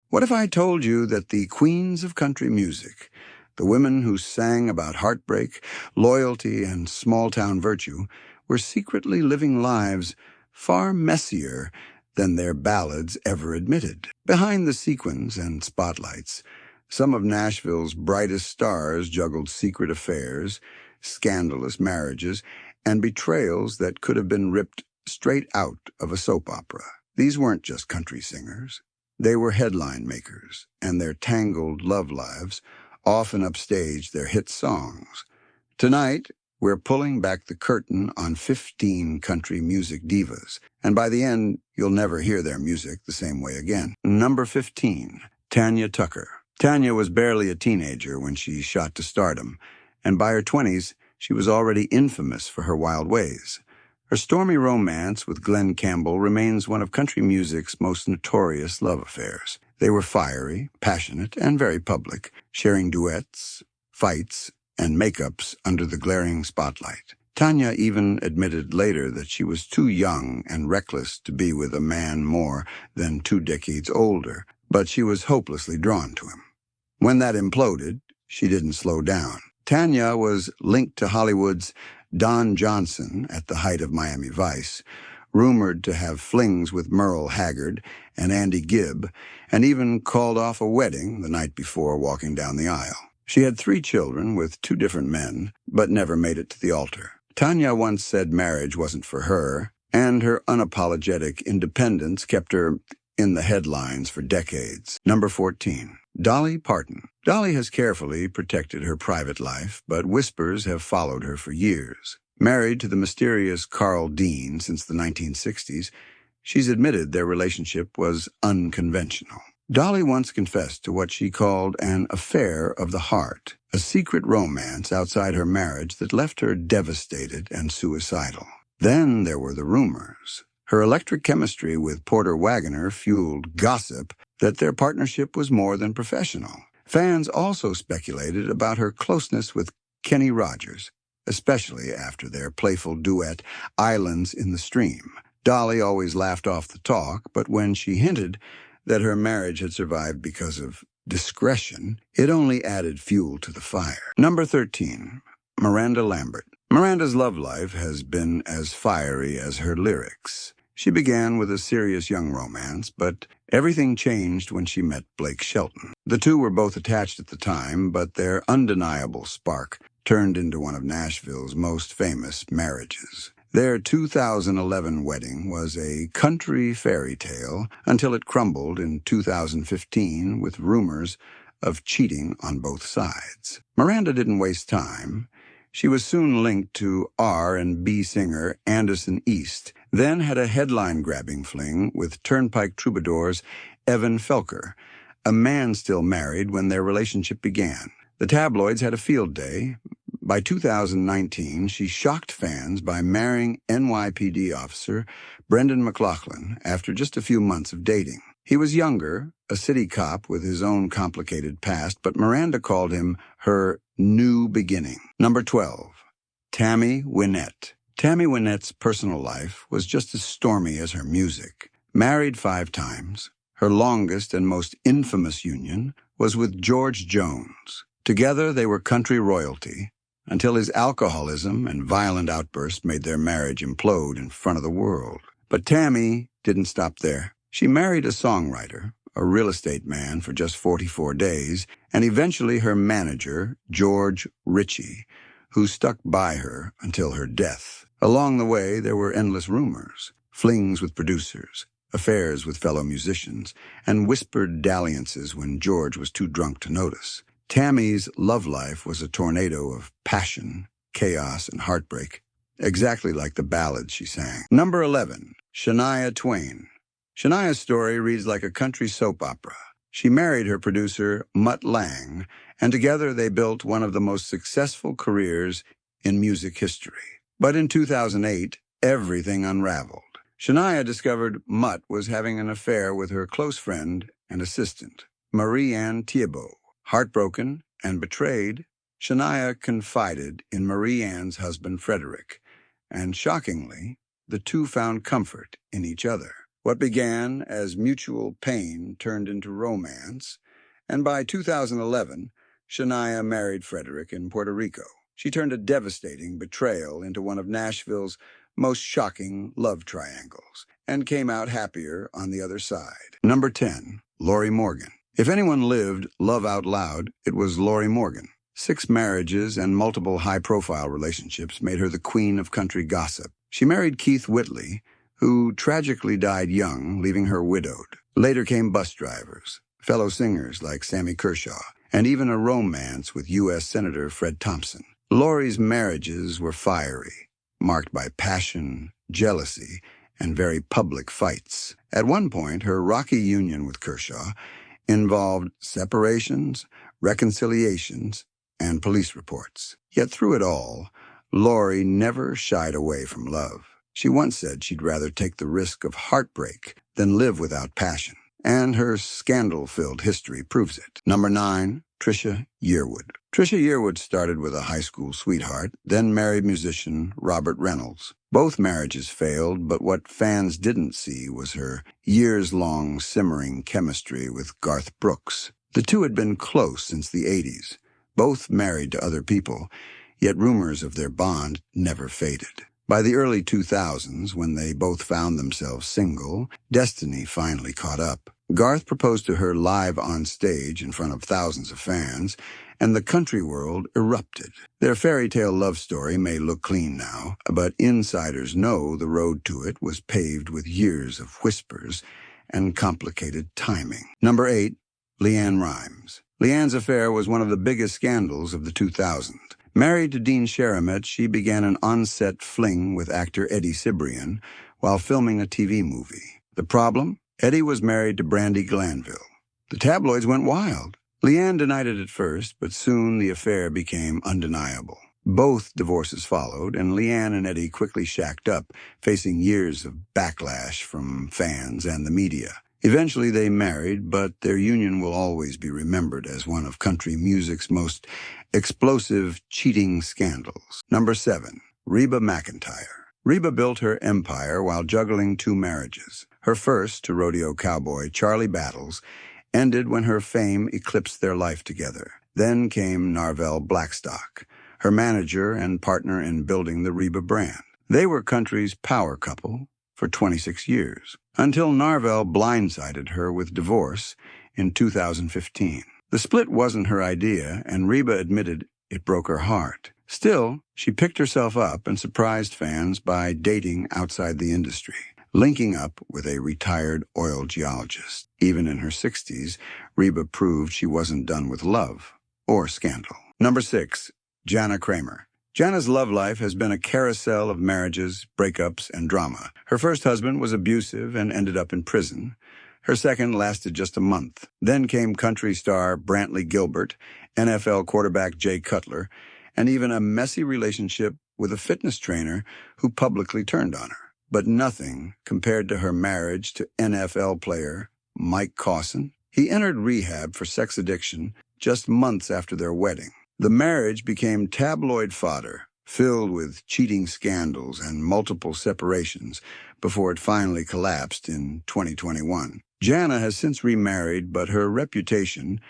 What if I told you that the queens of country music, the women who sang about heartbreak, loyalty, and small-town virtue, were secretly living lives far messier than their ballads ever admitted? Behind the sequins and spotlights, some of Nashville's brightest stars juggled secret affairs, scandalous marriages, and betrayals that could have been ripped straight out of a soap opera. These weren't just country singers. They were headline makers, and their tangled love lives often upstaged their hit songs. Tonight, we're pulling back the curtain on 15 country music divas, and by the end, you'll never hear their music the same way again. Number 15, Tanya Tucker. Tanya was barely a teenager when she shot to stardom, and by her 20s, she was already infamous for her wild ways. Her stormy romance with Glenn Campbell remains one of country music's most notorious love affairs. They were fiery, passionate, and very public, sharing duets, fights, and makeups under the glaring spotlight. Tanya even admitted later that she was too young and reckless to be with a man more than 2 decades older, but she was hopelessly drawn to him. When that imploded, she didn't slow down. Tanya was linked to Hollywood's Don Johnson at the height of Miami Vice, rumored to have flings with Merle Haggard and Andy Gibb, and even called off a wedding the night before walking down the aisle. She had 3 children with 2 different men, but never made it to the altar. Tanya once said marriage wasn't for her, and her unapologetic independence kept her in the headlines for decades. Number 14. Dolly Parton. Dolly has carefully protected her private life, but whispers have followed her for years. Married to the mysterious Carl Dean since the 1960s, she's admitted their relationship was unconventional. Dolly once confessed to what she called an affair of the heart, a secret romance outside her marriage that left her devastated and suicidal. Then there were the rumors. Her electric chemistry with Porter Wagoner fueled gossip that their partnership was more than professional. Fans also speculated about her closeness with Kenny Rogers, especially after their playful duet, Islands in the Stream. Dolly always laughed off the talk, but when she hinted that her marriage had survived because of discretion, it only added fuel to the fire. Number 13, Miranda Lambert. Miranda's love life has been as fiery as her lyrics. She began with a serious young romance, but everything changed when she met Blake Shelton. The two were both attached at the time, but their undeniable spark turned into one of Nashville's most famous marriages. Their 2011 wedding was a country fairy tale until it crumbled in 2015 with rumors of cheating on both sides. Miranda didn't waste time. She was soon linked to R&B singer Anderson East, then had a headline-grabbing fling with Turnpike Troubadour's Evan Felker, a man still married when their relationship began. The tabloids had a field day. By 2019, she shocked fans by marrying NYPD officer Brendan McLaughlin after just a few months of dating. He was younger, a city cop with his own complicated past, but Miranda called him her new beginning. Number 12, Tammy Wynette. Tammy Wynette's personal life was just as stormy as her music. Married 5 times, her longest and most infamous union was with George Jones. Together they were country royalty, until his alcoholism and violent outbursts made their marriage implode in front of the world. But Tammy didn't stop there. She married a songwriter, a real estate man for just 44 days, and eventually her manager, George Ritchie, who stuck by her until her death. Along the way, there were endless rumors, flings with producers, affairs with fellow musicians, and whispered dalliances when George was too drunk to notice. Tammy's love life was a tornado of passion, chaos, and heartbreak, exactly like the ballads she sang. Number 11, Shania Twain. Shania's story reads like a country soap opera. She married her producer, Mutt Lange, and together they built one of the most successful careers in music history. But in 2008, everything unraveled. Shania discovered Mutt was having an affair with her close friend and assistant, Marie-Anne Thiebaud. Heartbroken and betrayed, Shania confided in Marie-Anne's husband, Frederick, and shockingly, the two found comfort in each other. What began as mutual pain turned into romance, and by 2011, Shania married Frederick in Puerto Rico. She turned a devastating betrayal into one of Nashville's most shocking love triangles, and came out happier on the other side. Number 10, Lori Morgan. If anyone lived love out loud, it was Lori Morgan. 6 marriages and multiple high-profile relationships made her the queen of country gossip. She married Keith Whitley, who tragically died young, leaving her widowed. Later came bus drivers, fellow singers like Sammy Kershaw, and even a romance with U.S. Senator Fred Thompson. Lori's marriages were fiery, marked by passion, jealousy, and very public fights. At one point, her rocky union with Kershaw involved separations, reconciliations, and police reports. Yet through it all, Lori never shied away from love. She once said she'd rather take the risk of heartbreak than live without passion, and her scandal-filled history proves it. Number 9, Trisha Yearwood. Trisha Yearwood started with a high school sweetheart, then married musician Robert Reynolds. Both marriages failed, but what fans didn't see was her years-long simmering chemistry with Garth Brooks. The two had been close since the 80s, both married to other people, yet rumors of their bond never faded. By the early 2000s, when they both found themselves single, destiny finally caught up. Garth proposed to her live on stage in front of thousands of fans, and the country world erupted. Their fairy tale love story may look clean now, but insiders know the road to it was paved with years of whispers and complicated timing. Number 8, LeAnn Rimes. LeAnn's affair was one of the biggest scandals of the 2000s. Married to Dean Sharramet, she began an on-set fling with actor Eddie Cibrian while filming a TV movie. The problem? Eddie was married to Brandi Glanville. The tabloids went wild. LeAnn denied it at first, but soon the affair became undeniable. Both divorces followed, and LeAnn and Eddie quickly shacked up, facing years of backlash from fans and the media. Eventually they married, but their union will always be remembered as one of country music's most explosive cheating scandals. Number 7, Reba McEntire. Reba built her empire while juggling 2 marriages. Her first, to rodeo cowboy Charlie Battles, ended when her fame eclipsed their life together. Then came Narvel Blackstock, her manager and partner in building the Reba brand. They were country's power couple for 26 years, until Narvel blindsided her with divorce in 2015. The split wasn't her idea, and Reba admitted it broke her heart. Still, she picked herself up and surprised fans by dating outside the industry, linking up with a retired oil geologist. Even in her 60s, Reba proved she wasn't done with love or scandal. Number 6, Jana Kramer. Jana's love life has been a carousel of marriages, breakups, and drama. Her first husband was abusive and ended up in prison. Her second lasted just a month. Then came country star Brantley Gilbert, NFL quarterback Jay Cutler, and even a messy relationship with a fitness trainer who publicly turned on her. But nothing compared to her marriage to NFL player Mike Cawson. He entered rehab for sex addiction just months after their wedding. The marriage became tabloid fodder, filled with cheating scandals and multiple separations before it finally collapsed in 2021. Jana has since remarried, but her reputation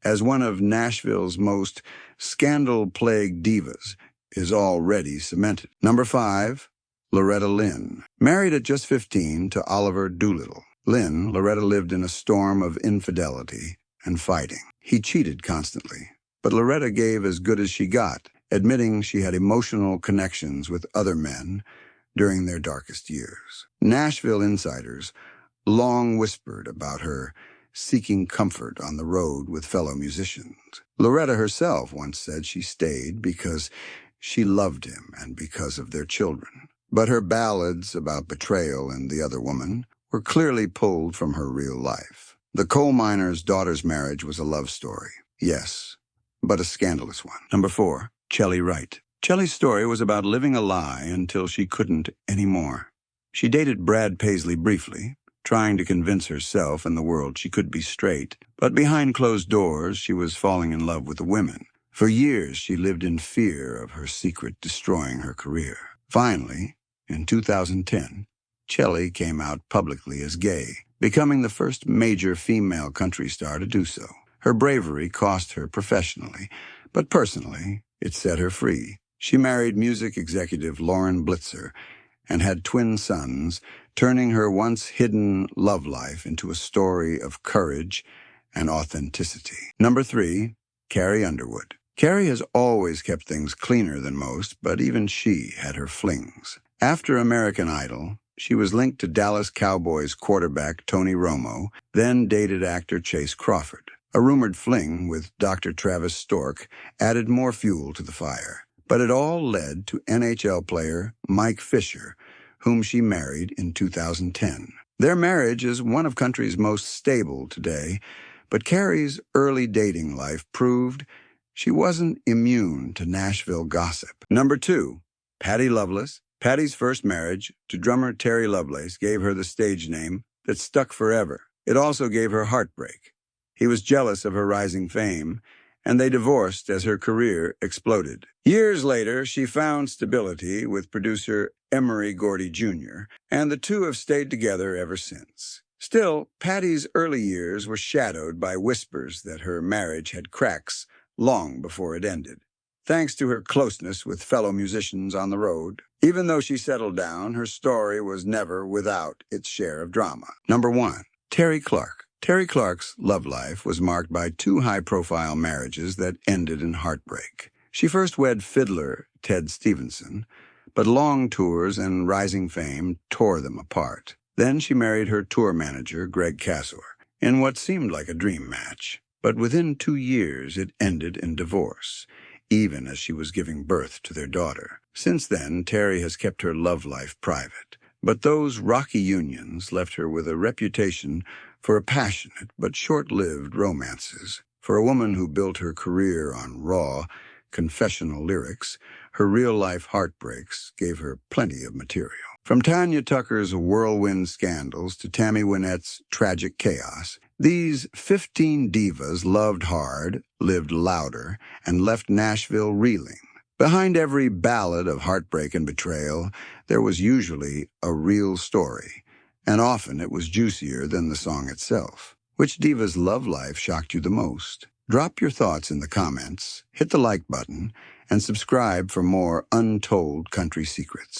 as one of Nashville's most scandal-plagued divas is already cemented. Number 5, Loretta Lynn. Married at just 15 to Oliver Doolittle. Loretta lived in a storm of infidelity and fighting. He cheated constantly, but Loretta gave as good as she got, admitting she had emotional connections with other men during their darkest years. Nashville insiders long whispered about her seeking comfort on the road with fellow musicians. Loretta herself once said she stayed because she loved him and because of their children. But her ballads about betrayal and the other woman were clearly pulled from her real life. The coal miner's daughter's marriage was a love story, yes, but a scandalous one. Number 4, Shelley Wright. Shelley's story was about living a lie until she couldn't anymore. She dated Brad Paisley briefly, trying to convince herself and the world she could be straight, but behind closed doors she was falling in love with the women. For years she lived in fear of her secret destroying her career. Finally, in 2010, Shelley came out publicly as gay, becoming the first major female country star to do so. Her bravery cost her professionally, but personally, it set her free. She married music executive Lauren Blitzer and had twin sons, turning her once hidden love life into a story of courage and authenticity. Number 3, Carrie Underwood. Carrie has always kept things cleaner than most, but even she had her flings. After American Idol, she was linked to Dallas Cowboys quarterback Tony Romo, then dated actor Chase Crawford. A rumored fling with Dr. Travis Stork added more fuel to the fire. But it all led to NHL player Mike Fisher, whom she married in 2010. Their marriage is one of country's most stable today, but Carrie's early dating life proved she wasn't immune to Nashville gossip. Number 2, Patty Loveless. Patty's first marriage to drummer Terry Lovelace gave her the stage name that stuck forever. It also gave her heartbreak. He was jealous of her rising fame, and they divorced as her career exploded. Years later, she found stability with producer Emery Gordy Jr., and the two have stayed together ever since. Still, Patty's early years were shadowed by whispers that her marriage had cracks long before it ended, thanks to her closeness with fellow musicians on the road. Even though she settled down, her story was never without its share of drama. Number 1, Terry Clark. Terry Clark's love life was marked by 2 high-profile marriages that ended in heartbreak. She first wed fiddler Ted Stevenson, but long tours and rising fame tore them apart. Then she married her tour manager, Greg Casor, in what seemed like a dream match. But within 2 years, it ended in divorce, even as she was giving birth to their daughter. Since then, Terry has kept her love life private. But those rocky unions left her with a reputation for passionate but short-lived romances. For a woman who built her career on raw, confessional lyrics, her real-life heartbreaks gave her plenty of material. From Tanya Tucker's whirlwind scandals to Tammy Wynette's tragic chaos, these 15 divas loved hard, lived louder, and left Nashville reeling. Behind every ballad of heartbreak and betrayal, there was usually a real story, and often it was juicier than the song itself. Which diva's love life shocked you the most? Drop your thoughts in the comments, hit the like button, and subscribe for more untold country secrets.